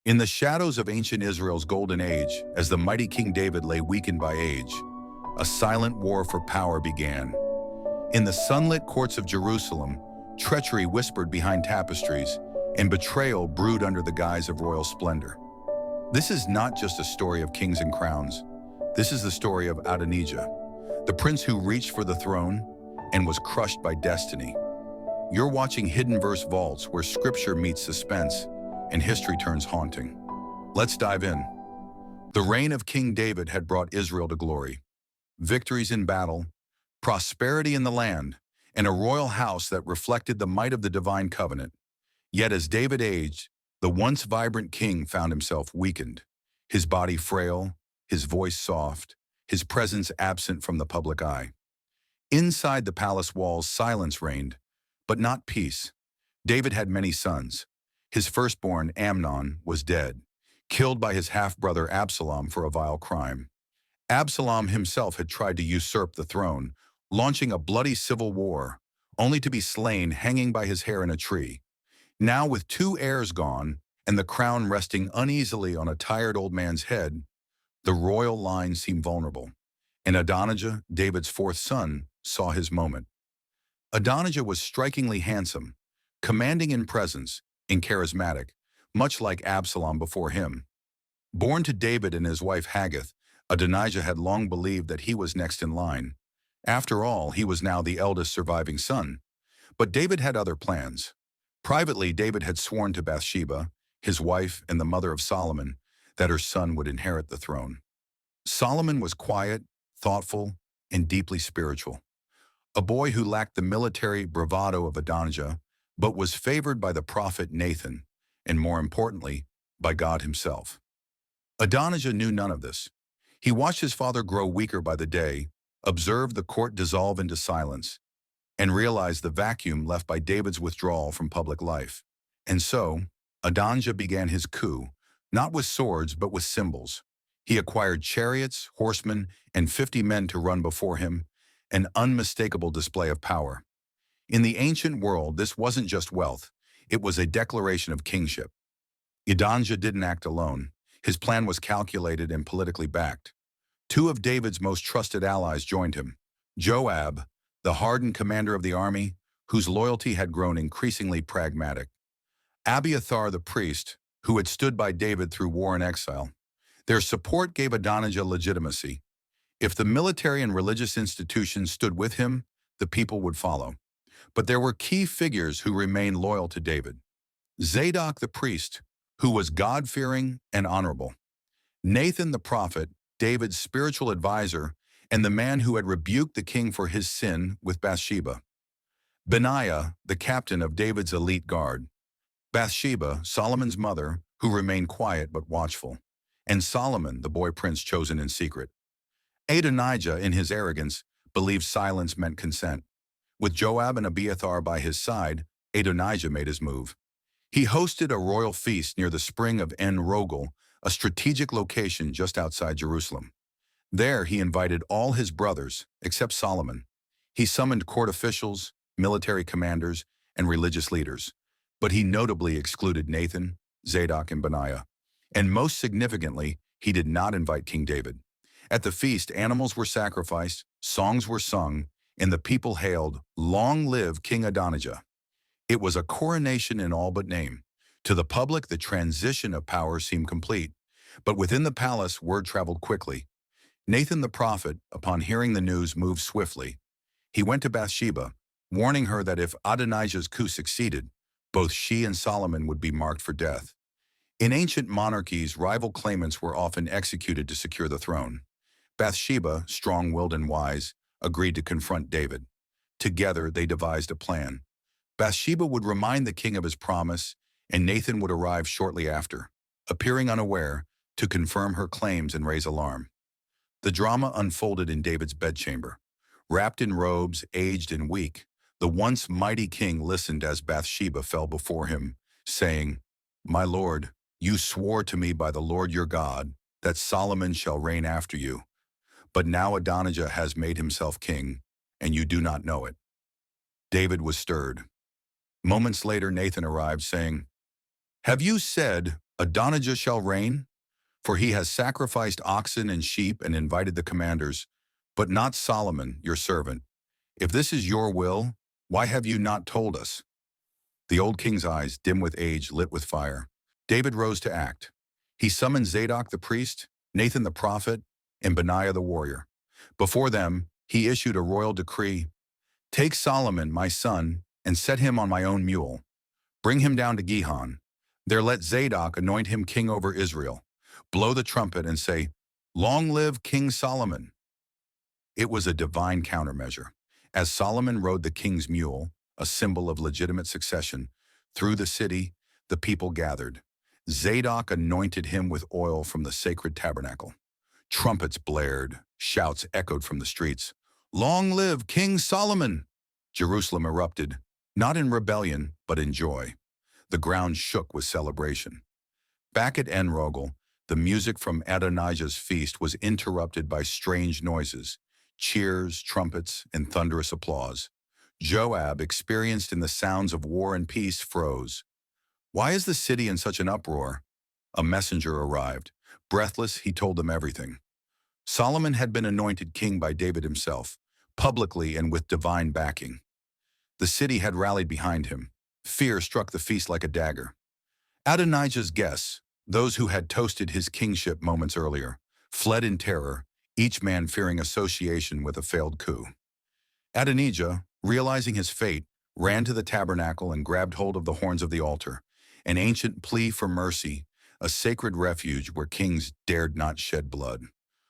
In the shadows of ancient Israel's golden age, as the mighty King David lay weakened by age, a silent war for power began. In the sunlit courts of Jerusalem, treachery whispered behind tapestries, and betrayal brewed under the guise of royal splendor. This is not just a story of kings and crowns. This is the story of Adonijah, the prince who reached for the throne and was crushed by destiny. You're watching Hidden Verse Vaults, where scripture meets suspense and history turns haunting. Let's dive in. The reign of King David had brought Israel to glory. Victories in battle, prosperity in the land, and a royal house that reflected the might of the divine covenant. Yet as David aged, the once vibrant king found himself weakened, his body frail, his voice soft, his presence absent from the public eye. Inside the palace walls, silence reigned, but not peace. David had many sons. His firstborn, Amnon, was dead, killed by his half-brother Absalom for a vile crime. Absalom himself had tried to usurp the throne, launching a bloody civil war, only to be slain hanging by his hair in a tree. Now, with two heirs gone and the crown resting uneasily on a tired old man's head, the royal line seemed vulnerable. And Adonijah, David's fourth son, saw his moment. Adonijah was strikingly handsome, commanding in presence, and charismatic, much like Absalom before him. Born to David and his wife Haggith, Adonijah had long believed that he was next in line. After all, he was now the eldest surviving son. But David had other plans. Privately, David had sworn to Bathsheba, his wife and the mother of Solomon, that her son would inherit the throne. Solomon was quiet, thoughtful, and deeply spiritual. A boy who lacked the military bravado of Adonijah, but was favored by the prophet Nathan, and more importantly, by God himself. Adonijah knew none of this. He watched his father grow weaker by the day, observed the court dissolve into silence, and realized the vacuum left by David's withdrawal from public life. And so, Adonijah began his coup, not with swords but with symbols. He acquired chariots, horsemen, and 50 men to run before him, an unmistakable display of power. In the ancient world, this wasn't just wealth, it was a declaration of kingship. Adonijah didn't act alone. His plan was calculated and politically backed. Two of David's most trusted allies joined him. Joab, the hardened commander of the army, whose loyalty had grown increasingly pragmatic. Abiathar the priest, who had stood by David through war and exile. Their support gave Adonijah legitimacy. If the military and religious institutions stood with him, the people would follow. But there were key figures who remained loyal to David. Zadok the priest, who was God-fearing and honorable. Nathan the prophet, David's spiritual advisor, and the man who had rebuked the king for his sin with Bathsheba. Benaiah, the captain of David's elite guard. Bathsheba, Solomon's mother, who remained quiet but watchful. And Solomon, the boy prince chosen in secret. Adonijah, in his arrogance, believed silence meant consent. With Joab and Abiathar by his side, Adonijah made his move. He hosted a royal feast near the spring of En Rogel, a strategic location just outside Jerusalem. There, he invited all his brothers, except Solomon. He summoned court officials, military commanders, and religious leaders. But he notably excluded Nathan, Zadok, and Benaiah. And most significantly, he did not invite King David. At the feast, animals were sacrificed, songs were sung, and the people hailed, "Long live King Adonijah." It was a coronation in all but name. To the public, the transition of power seemed complete. But within the palace, word traveled quickly. Nathan the prophet, upon hearing the news, moved swiftly. He went to Bathsheba, warning her that if Adonijah's coup succeeded, both she and Solomon would be marked for death. In ancient monarchies, rival claimants were often executed to secure the throne. Bathsheba, strong-willed and wise, agreed to confront David. Together, they devised a plan. Bathsheba would remind the king of his promise, and Nathan would arrive shortly after, appearing unaware, to confirm her claims and raise alarm. The drama unfolded in David's bedchamber. Wrapped in robes, aged and weak, the once mighty king listened as Bathsheba fell before him, saying, "My lord, you swore to me by the Lord your God that Solomon shall reign after you. But now Adonijah has made himself king, and you do not know it." David was stirred. Moments later, Nathan arrived, saying, "Have you said Adonijah shall reign, for he has sacrificed oxen and sheep and invited the commanders, but not Solomon, your servant. If this is your will, why have you not told us?" The old king's eyes, dim with age, lit with fire. David rose to act. He summoned Zadok the priest, Nathan the prophet, and Benaiah the warrior. Before them, he issued a royal decree: "Take Solomon, my son, and set him on my own mule. Bring him down to Gihon. There let Zadok anoint him king over Israel. Blow the trumpet and say, 'Long live King Solomon.'" It was a divine countermeasure. As Solomon rode the king's mule, a symbol of legitimate succession, through the city, the people gathered. Zadok anointed him with oil from the sacred tabernacle. Trumpets blared, shouts echoed from the streets. "Long live King Solomon!" Jerusalem erupted, not in rebellion, but in joy. The ground shook with celebration. Back at Enrogel, the music from Adonijah's feast was interrupted by strange noises: cheers, trumpets, and thunderous applause. Joab, experienced in the sounds of war and peace, froze. "Why is the city in such an uproar?" A messenger arrived. Breathless, he told them everything. Solomon had been anointed king by David himself, publicly and with divine backing. The city had rallied behind him. Fear struck the feast like a dagger. Adonijah's guests, those who had toasted his kingship moments earlier, fled in terror, each man fearing association with a failed coup. Adonijah, realizing his fate, ran to the tabernacle and grabbed hold of the horns of the altar, an ancient plea for mercy, a sacred refuge where kings dared not shed blood.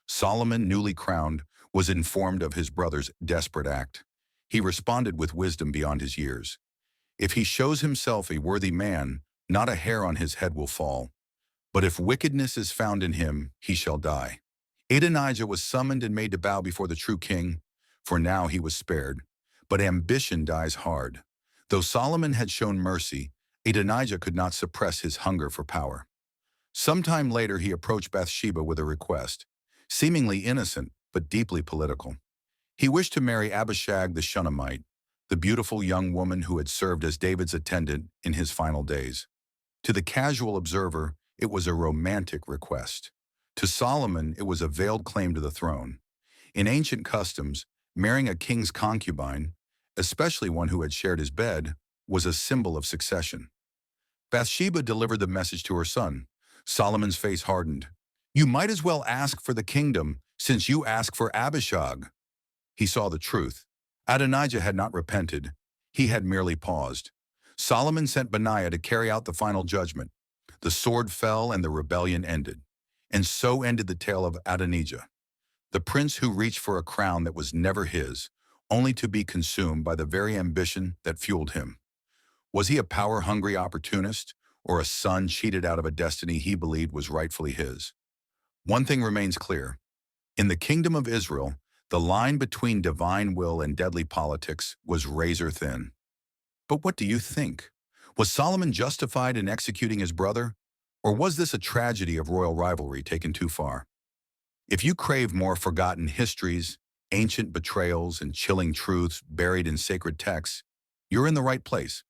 Solomon, newly crowned, was informed of his brother's desperate act. He responded with wisdom beyond his years. "If he shows himself a worthy man, not a hair on his head will fall. But if wickedness is found in him, he shall die." Adonijah was summoned and made to bow before the true king, for now he was spared. But ambition dies hard. Though Solomon had shown mercy, Adonijah could not suppress his hunger for power. Sometime later he approached Bathsheba with a request, seemingly innocent but deeply political. He wished to marry Abishag the Shunammite, the beautiful young woman who had served as David's attendant in his final days. To the casual observer, it was a romantic request. To Solomon, it was a veiled claim to the throne. In ancient customs, marrying a king's concubine, especially one who had shared his bed, was a symbol of succession. Bathsheba delivered the message to her son. Solomon's face hardened. "You might as well ask for the kingdom, since you ask for Abishag." He saw the truth. Adonijah had not repented. He had merely paused. Solomon sent Benaiah to carry out the final judgment. The sword fell and the rebellion ended. And so ended the tale of Adonijah, the prince who reached for a crown that was never his, only to be consumed by the very ambition that fueled him. Was he a power-hungry opportunist, or a son cheated out of a destiny he believed was rightfully his? One thing remains clear. In the kingdom of Israel, the line between divine will and deadly politics was razor thin. But what do you think? Was Solomon justified in executing his brother? Or was this a tragedy of royal rivalry taken too far? If you crave more forgotten histories, ancient betrayals, and chilling truths buried in sacred texts, you're in the right place.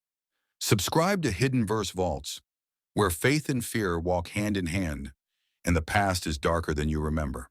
Subscribe to Hidden Verse Vaults, where faith and fear walk hand in hand, and the past is darker than you remember.